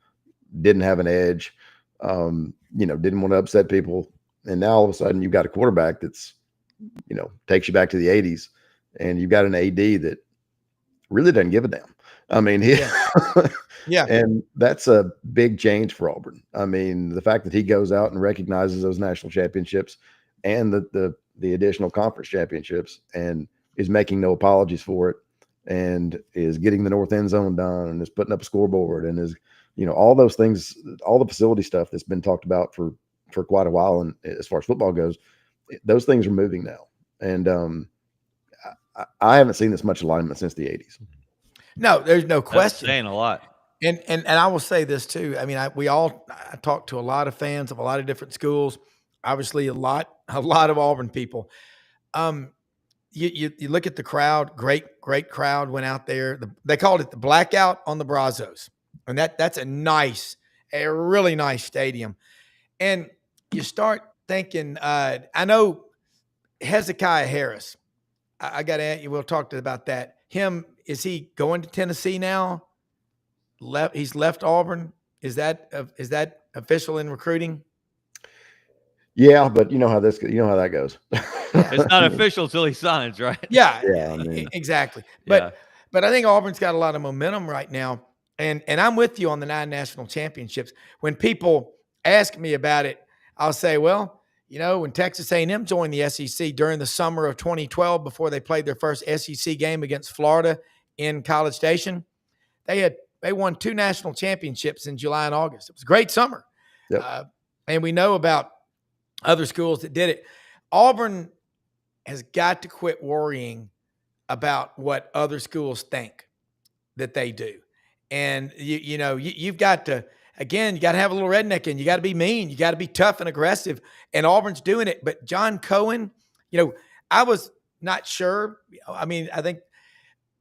didn't have an edge, didn't want to upset people, and now all of a sudden you've got a quarterback that's, takes you back to the '80s, and you've got an AD that really doesn't give a damn. I mean, and that's a big change for Auburn. I mean, the fact that he goes out and recognizes those national championships and the additional conference championships and is making no apologies for it and is getting the north end zone done and is putting up a scoreboard and is, all those things, all the facility stuff that's been talked about for quite a while. And as far as football goes, those things are moving now. And I haven't seen this much alignment since the '80s. No, there's no question. That's saying a lot. And I will say this too. I mean, I talked to a lot of fans of a lot of different schools. Obviously, a lot of Auburn people. You look at the crowd. Great crowd went out there. They called it the blackout on the Brazos, and that's a really nice stadium. And you start thinking. I know Hezekiah Harris. I got to. We'll talk about that. Is he going to Tennessee now? He's left Auburn. Is that official in recruiting? Yeah, but you know how that goes. It's not official till he signs, right? Yeah, I mean, exactly. But I think Auburn's got a lot of momentum right now, and I'm with you on the 9 national championships. When people ask me about it, I'll say, well, when Texas A&M joined the SEC during the summer of 2012, before they played their first SEC game against Florida in College Station, they won 2 national championships in July and August. It was a great summer. Yep. And we know about other schools that did it. Auburn has got to quit worrying about what other schools think that they do. And you've got to, again, you got to have a little redneck in. You got to be mean. You got to be tough and aggressive. And Auburn's doing it. But John Cohen, I was not sure. I mean,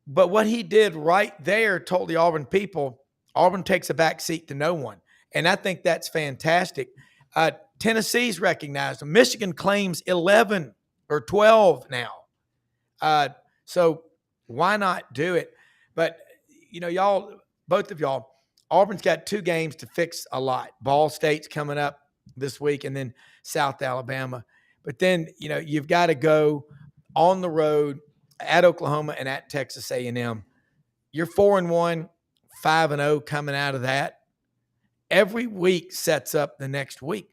but what he did right there told the Auburn people, Auburn takes a back seat to no one. And I think that's fantastic. Tennessee's recognized them. Michigan claims 11 or 12 now. So why not do it? But, y'all, both of y'all, Auburn's got 2 games to fix a lot. Ball State's coming up this week and then South Alabama. But then, you've got to go on the road at Oklahoma and at Texas A&M. You're 4-1, 5-0 coming out of that. Every week sets up the next week.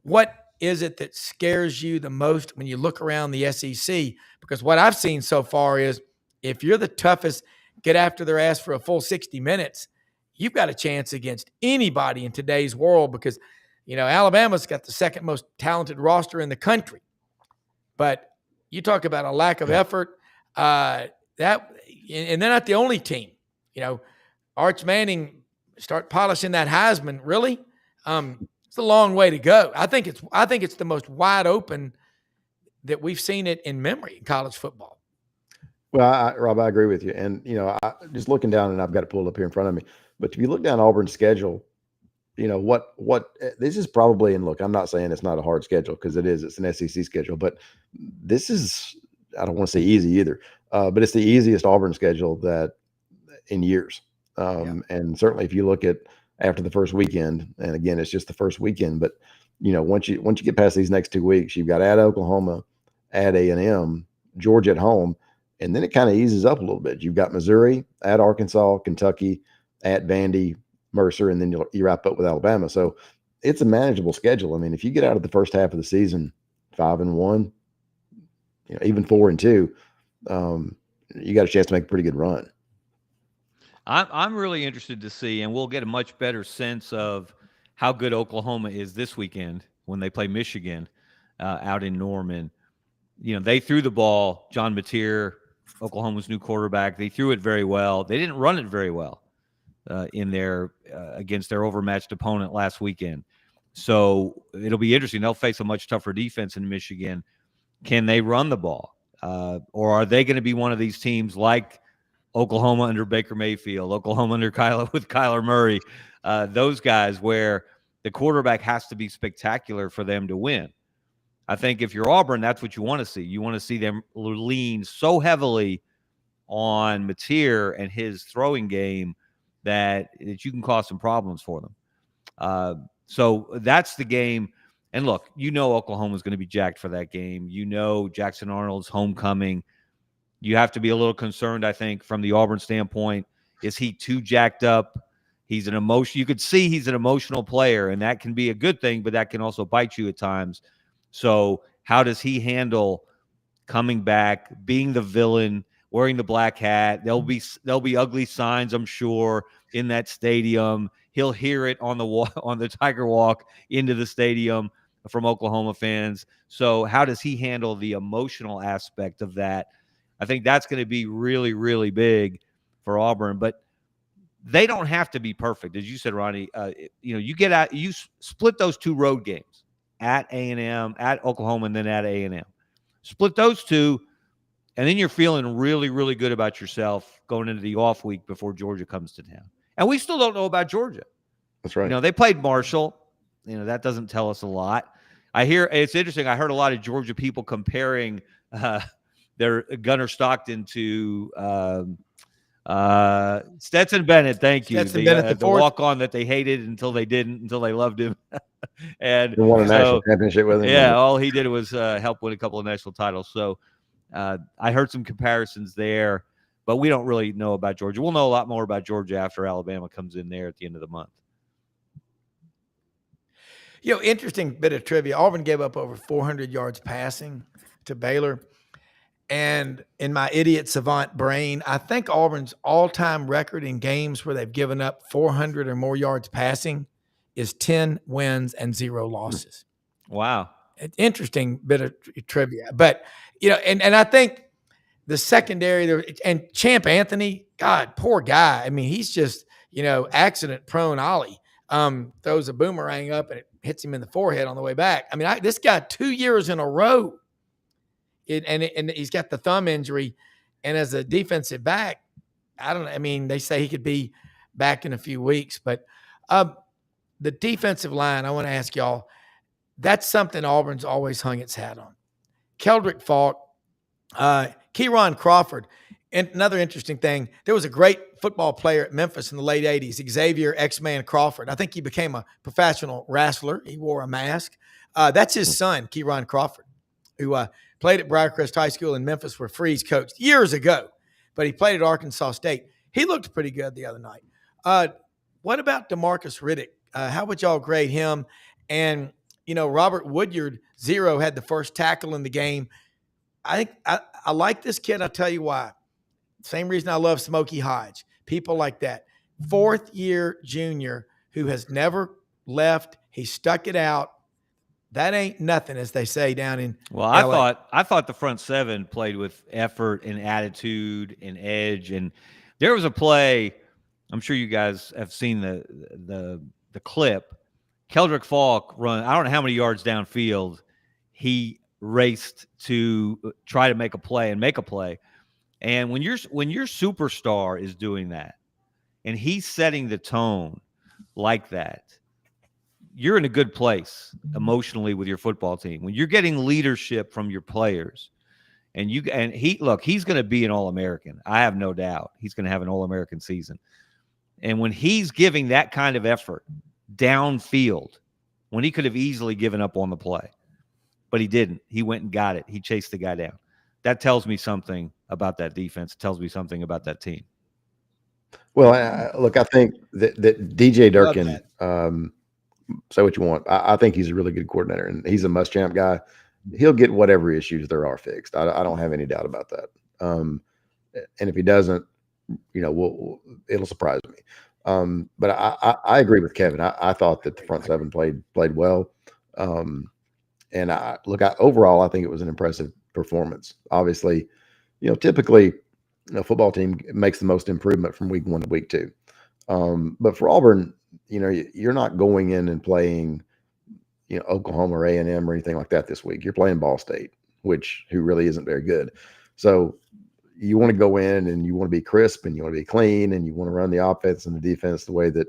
What is it that scares you the most when you look around the SEC? Because what I've seen so far is if you're the toughest, get after their ass for a full 60 minutes, you've got a chance against anybody in today's world because, Alabama's got the second most talented roster in the country. But you talk about a lack of effort, and they're not the only team. Arch Manning start polishing that Heisman. Really, it's a long way to go. I think it's the most wide open that we've seen it in memory in college football. Well, Rob, I agree with you. And, I just looking down, and I've got it pulled up here in front of me. But if you look down Auburn's schedule, what this is probably, and look, I'm not saying it's not a hard schedule because it is. It's an SEC schedule, but this is, I don't want to say easy either, but it's the easiest Auburn schedule that in years. And certainly if you look at after the first weekend, and again, it's just the first weekend, but once you get past these next 2 weeks, you've got at Oklahoma, at A&M, Georgia at home, and then it kind of eases up a little bit. You've got Missouri, at Arkansas, Kentucky, at Vandy, Mercer, and then you wrap up with Alabama. So it's a manageable schedule. I mean, if you get out of the first half of the season 5-1, even 4-2, you got a chance to make a pretty good run. I'm really interested to see, and we'll get a much better sense of how good Oklahoma is this weekend when they play Michigan out in Norman. They threw the ball. John Mateer, Oklahoma's new quarterback, they threw it very well. They didn't run it very well in their against their overmatched opponent last weekend. So it'll be interesting. They'll face a much tougher defense in Michigan. Can they run the ball? Or are they going to be one of these teams like Oklahoma under Baker Mayfield, Oklahoma under Kyler Murray, those guys where the quarterback has to be spectacular for them to win? I think if you're Auburn, that's what you want to see. You want to see them lean so heavily on Mateer and his throwing game that you can cause some problems for them. So that's the game. And look, Oklahoma's going to be jacked for that game. Jackson Arnold's homecoming. You have to be a little concerned, I think, from the Auburn standpoint. Is he too jacked up? He's an emotion. You could see he's an emotional player, and that can be a good thing, but that can also bite you at times. So how does he handle coming back, being the villain, wearing the black hat? There'll be ugly signs, I'm sure, in that stadium. He'll hear it on the Tiger Walk into the stadium from Oklahoma fans. So how does he handle the emotional aspect of that? I think that's going to be really, really big for Auburn. But they don't have to be perfect, as you said, Ronnie. You split those 2 road games at A&M, at Oklahoma, and then at A&M. Split those 2, and then you're feeling really, really good about yourself going into the off week before Georgia comes to town. And we still don't know about Georgia. That's right. They played Marshall. That doesn't tell us a lot. I hear it's interesting. I heard a lot of Georgia people comparing their Gunnar Stockton to Stetson Bennett. Thank you. The walk-on that they hated until they didn't, until they loved him. And they won a national championship with him. Yeah, all he did was help win a couple of national titles. So I heard some comparisons there, but we don't really know about Georgia. We'll know a lot more about Georgia after Alabama comes in there at the end of the month. Interesting bit of trivia. Auburn gave up over 400 yards passing to Baylor. And in my idiot savant brain, I think Auburn's all-time record in games where they've given up 400 or more yards passing is 10 wins and 0 losses. Wow. Interesting bit of trivia. But, and I think the secondary, and Champ Anthony, God, poor guy. I mean, he's just, accident-prone Ollie. Throws a boomerang up and it hits him in the forehead on the way back. I mean, this guy 2 years in a row, and he's got the thumb injury. And as a defensive back, I don't know. I mean, they say he could be back in a few weeks. But the defensive line, I want to ask y'all, that's something Auburn's always hung its hat on. Keldrick Falk, Kieron Crawford. And another interesting thing, there was a great football player at Memphis in the late 80s, Xavier X-Man Crawford. I think he became a professional wrestler. He wore a mask. That's his son, Kieron Crawford. who played at Briarcrest High School in Memphis, where Freeze coached years ago, but he played at Arkansas State. He looked pretty good the other night. What about DeMarcus Riddick? How would y'all grade him? And, Robert Woodyard, 0, had the first tackle in the game. I think I like this kid. I'll tell you why. Same reason I love Smokey Hodge. People like that. 4th-year junior who has never left. He stuck it out. That ain't nothing, as they say down in Well, LA. I thought the front seven played with effort and attitude and edge. And there was a play, I'm sure you guys have seen the clip. Keldrick Falk run, I don't know how many yards downfield. He raced to try to make a play. And when your superstar is doing that and he's setting the tone like that, you're in a good place emotionally with your football team. When you're getting leadership from your players, and he's going to be an All-American. I have no doubt he's going to have an All-American season. And when he's giving that kind of effort downfield, when he could have easily given up on the play, but he didn't. He went and got it. He chased the guy down. That tells me something about that defense. It tells me something about that team. Well, I think that DJ Durkin, say what you want. I think he's a really good coordinator, and he's a Muschamp guy. He'll get whatever issues there are fixed. I don't have any doubt about that. And if he doesn't, it'll surprise me. But I agree with Kevin. I thought that the front seven played well. And overall, I think it was an impressive performance. Obviously, typically a football team makes the most improvement from week 1 to week 2. But for Auburn, you're not going in and playing, Oklahoma or A&M or anything like that this week. You're playing Ball State, who really isn't very good. So you want to go in and you want to be crisp and you want to be clean and you want to run the offense and the defense the way that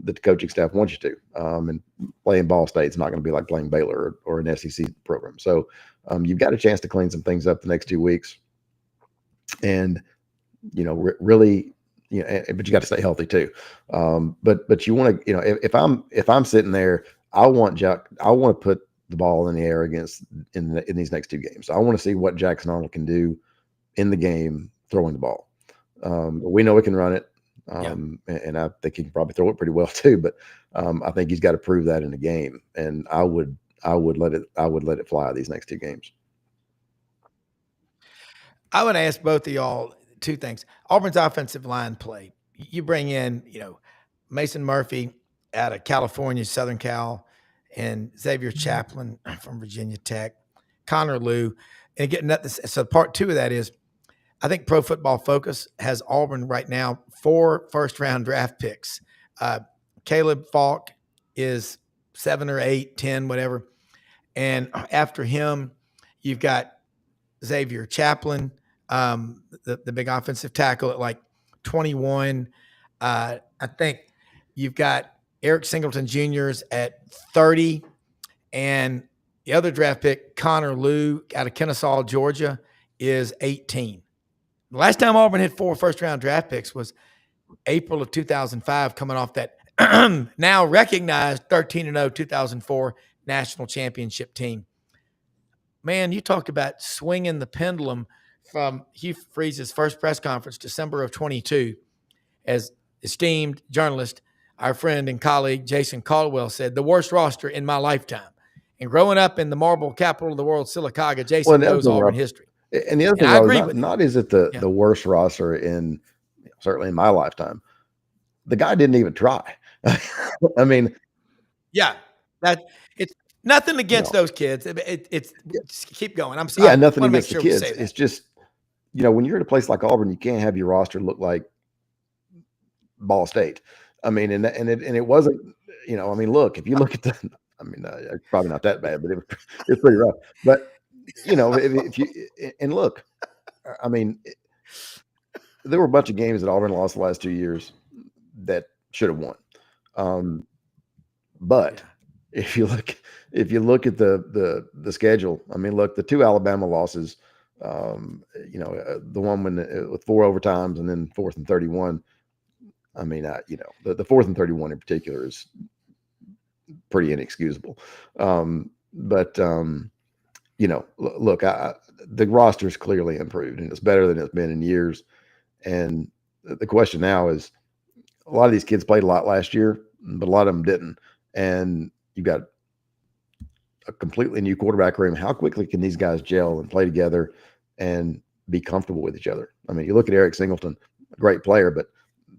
the coaching staff wants you to. And playing Ball State is not going to be like playing Baylor or an SEC program. So you've got a chance to clean some things up the next 2 weeks. And, really, but you got to stay healthy too. But you want to, if I'm sitting there, I want to put the ball in the air in these next 2 games. I want to see what Jackson Arnold can do in the game throwing the ball. We know he can run it. And I think he can probably throw it pretty well too, but I think he's got to prove that in the game. And I would let it fly these next 2 games. I would ask both of y'all 2 things. Auburn's offensive line play. You bring in, Mason Murphy out of California, Southern Cal, and Xavier Chaplin from Virginia Tech, Connor Lew, and getting that. So part 2 of that is, I think Pro Football Focus has Auburn right now 4 first-round draft picks. Caleb Falk is 7 or 8, 10, whatever. And after him, you've got Xavier Chaplin, the big offensive tackle at like 21. I think you've got Eric Singleton Jr.'s at 30. And the other draft pick, Connor Lew, out of Kennesaw, Georgia, is 18. The last time Auburn had 4 first-round draft picks was April of 2005, coming off that now recognized 13-0 2004 national championship team. Man, you talked about swinging the pendulum from Hugh Freeze's first press conference, December of 22, as esteemed journalist, our friend and colleague Jason Caldwell said, the worst roster in my lifetime. And growing up in the marble capital of the world, Sylacauga, Jason knows Auburn history. And the other thing, I agree with not is it the worst roster in certainly in my lifetime. The guy didn't even try. I mean, that it's nothing against those kids. It's keep going. I'm sorry. Yeah, nothing against the kids. It's just when you're at a place like Auburn, you can't have your roster look like Ball State. I mean, and it wasn't. Look, if you look at it's probably not that bad, but it's pretty rough. But if you and look, there were a bunch of games that Auburn lost the last 2 years that should have won. But if you look at the schedule, look, the 2 Alabama losses, the one with 4 overtimes and then 4th and 31. The 4th and 31 in particular is pretty inexcusable. But look, the roster is clearly improved, and it's better than it's been in years. And the question now is, a lot of these kids played a lot last year, but a lot of them didn't. And you've got a completely new quarterback room. How quickly can these guys gel and play together and be comfortable with each other? I mean, you look at Eric Singleton, a great player, but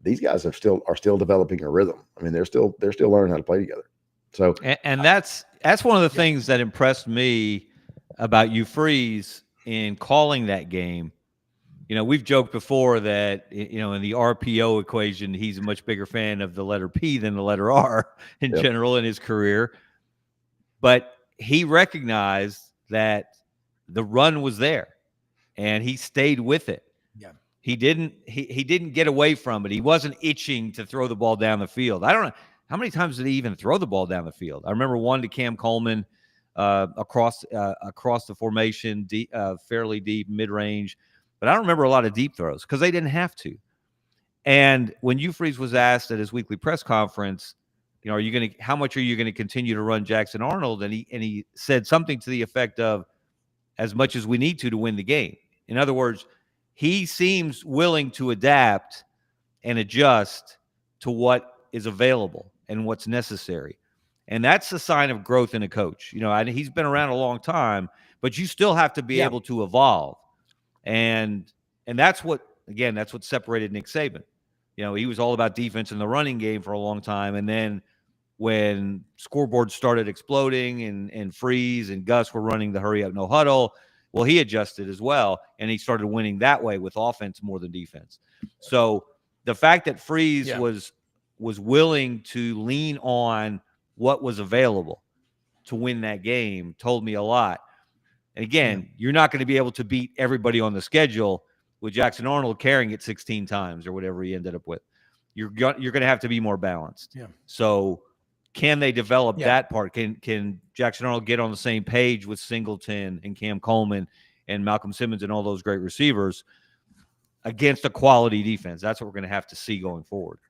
these guys are still developing a rhythm. I mean, they're still learning how to play together. So, and that's one of the things that impressed me about Hugh Freeze in calling that game. We've joked before that, in the RPO equation, he's a much bigger fan of the letter P than the letter R in general in his career. But he recognized that the run was there, and he stayed with it. Yeah. He didn't get away from it. He wasn't itching to throw the ball down the field. I don't know how many times did he even throw the ball down the field. I remember one to Cam Coleman across the formation, fairly deep, mid-range. But I don't remember a lot of deep throws because they didn't have to. And when Hugh Freeze was asked at his weekly press conference, how much are you going to continue to run Jackson Arnold? And he said something to the effect of, as much as we need to win the game. In other words, he seems willing to adapt and adjust to what is available and what's necessary. And that's a sign of growth in a coach. He's been around a long time, but you still have to be able to evolve. And that's what separated Nick Saban. He was all about defense in the running game for a long time. And then when scoreboards started exploding and Freeze and Gus were running the hurry up, no huddle, well, he adjusted as well. And he started winning that way with offense more than defense. So the fact that Freeze was willing to lean on what was available to win that game told me a lot. And again, you're not going to be able to beat everybody on the schedule with Jackson Arnold carrying it 16 times or whatever he ended up with. You're going to have to be more balanced. Yeah. So can they develop that part? Can Jackson Arnold get on the same page with Singleton and Cam Coleman and Malcolm Simmons and all those great receivers against a quality defense? That's what we're going to have to see going forward.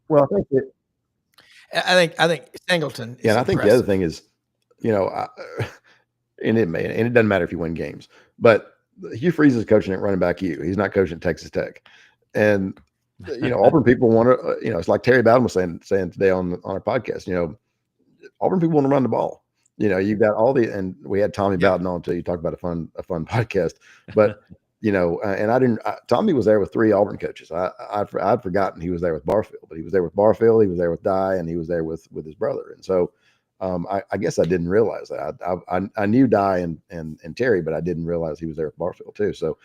Well, I think Singleton. And I think the other thing is, and it doesn't matter if you win games, but Hugh Freeze is coaching at running back U. He's not coaching at Texas Tech. And, Auburn people want to, it's like Terry Bowden was saying today on our podcast, Auburn people want to run the ball. You've got and we had Tommy Bowden on too. You talk about a fun podcast, but, and Tommy was there with 3 Auburn coaches. I'd forgotten he was there with Barfield, but he was there with Barfield, he was there with Dye, and he was there with his brother. And so, I guess I didn't realize that. I knew Dye and Terry, but I didn't realize he was there with Barfield too. So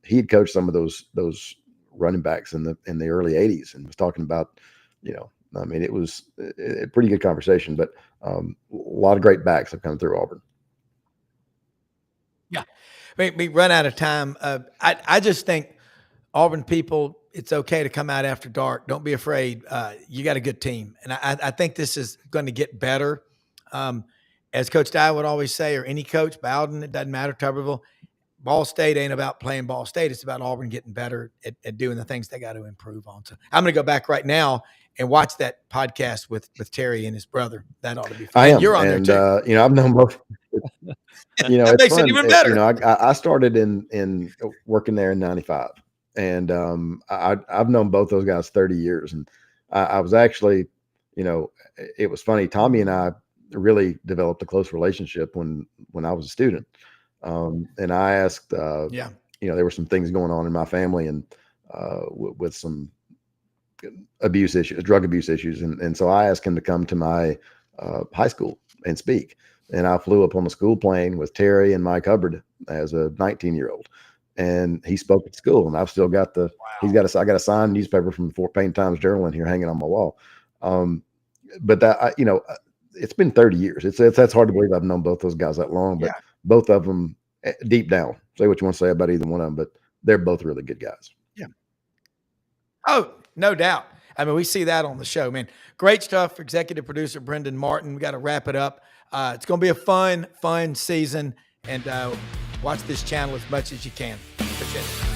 he had coached some of those running backs in the early 80s and was talking about, it was a pretty good conversation, but a lot of great backs have come through Auburn. Yeah. We run out of time. I just think Auburn people, it's okay to come out after dark. Don't be afraid. You got a good team. And I think this is going to get better. As Coach Dye would always say, or any coach, Bowden, it doesn't matter, Tuberville, Ball State ain't about playing Ball State. It's about Auburn getting better at doing the things they got to improve on. So I'm going to go back right now and watch that podcast with Terry and his brother. That ought to be fun. I am. You're on and, there too. I've known both. That makes it even better. I started in working there in 95. And I've known both those guys 30 years. And I was actually, it was funny. Tommy and I really developed a close relationship when I was a student. And I asked, there were some things going on in my family and with some drug abuse issues. And so I asked him to come to my high school and speak. And I flew up on the school plane with Terry and Mike Hubbard as a 19-year-old. And he spoke at school, and I've still got I got a signed newspaper from the Fort Payne Times Journal in here hanging on my wall. But that, it's been 30 years. That's hard to believe I've known both those guys that long, but both of them deep down, say what you want to say about either one of them, but they're both really good guys. Yeah. Oh, no doubt. I mean, we see that on the show, man. Great stuff. Executive producer Brendan Martin. We got to wrap it up. It's going to be a fun season, and watch this channel as much as you can. Appreciate it.